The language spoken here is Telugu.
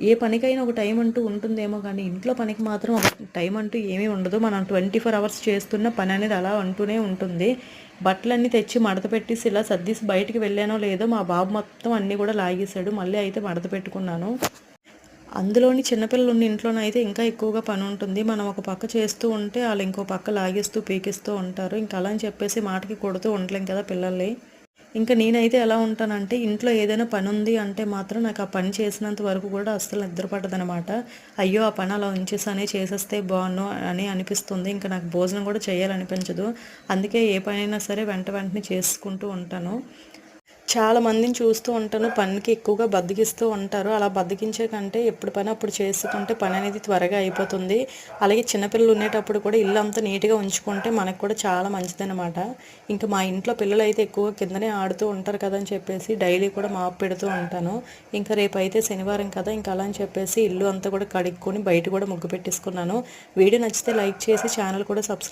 ఏ పనికైనా ఒక టైం అంటూ ఉంటుందేమో కానీ ఇంట్లో పనికి మాత్రం ఒక టైం అంటూ ఏమీ ఉండదు. మనం 24 అవర్స్ చేస్తున్న పని అనేది అలా అంటూనే ఉంటుంది. బట్టలన్నీ తెచ్చి మడత పెట్టేసి ఇలా సర్దేసి బయటికి వెళ్ళానో లేదో మా బాబు మొత్తం అన్నీ కూడా లాగేశాడు. మళ్ళీ అయితే మడత పెట్టుకున్నాను. అందులోని చిన్నపిల్లలు ఉన్న ఇంట్లోనైతే ఇంకా ఎక్కువగా పని ఉంటుంది. మనం ఒక పక్క చేస్తూ ఉంటే వాళ్ళు ఇంకో పక్క లాగేస్తూ పీకిస్తూ ఉంటారు. ఇంకా అలా అని చెప్పేసి మాటకి కొడుతూ ఉండలేం కదా పిల్లల్ని. ఇంకా నేనైతే ఎలా ఉంటానంటే ఇంట్లో ఏదైనా పని ఉంది అంటే మాత్రం నాకు ఆ పని చేసినంత వరకు కూడా అస్సలు నిద్ర పట్టదనమాట. అయ్యో ఆ పని అలా ఉంచేసానే చేసేస్తే బాగున్ను అని అనిపిస్తుంది. ఇంకా నాకు భోజనం కూడా చేయాలనిపించదు. అందుకే ఏ పనైనా సరే వెంటనే చేసుకుంటూ ఉంటాను. చాలా మందిని చూస్తూ ఉంటాను పనికి ఎక్కువగా బద్ధకిస్తూ ఉంటారు. అలా బద్ధకించే కంటే ఎప్పుడు పని అప్పుడు చేసుకుంటే పని అనేది త్వరగా అయిపోతుంది. అలాగే చిన్నపిల్లలు ఉండేటప్పుడు కూడా ఇల్లు అంతా నీట్గా ఉంచుకుంటే మనకు కూడా చాలా మంచిదన్నమాట. ఇంకా మా ఇంట్లో పిల్లలు అయితే ఎక్కువగా కిందనే ఆడుతూ ఉంటారు కదా అని చెప్పేసి డైలీ కూడా మాపు పెడుతూ ఉంటాను. ఇంకా రేపు అయితే శనివారం కదా ఇంకా అలా అని చెప్పేసి ఇల్లు అంతా కూడా కడుక్కొని బయట కూడా ముగ్గు పెట్టేసుకున్నాను. వీడియో నచ్చితే లైక్ చేసి ఛానల్ కూడా సబ్స్క్రైబ్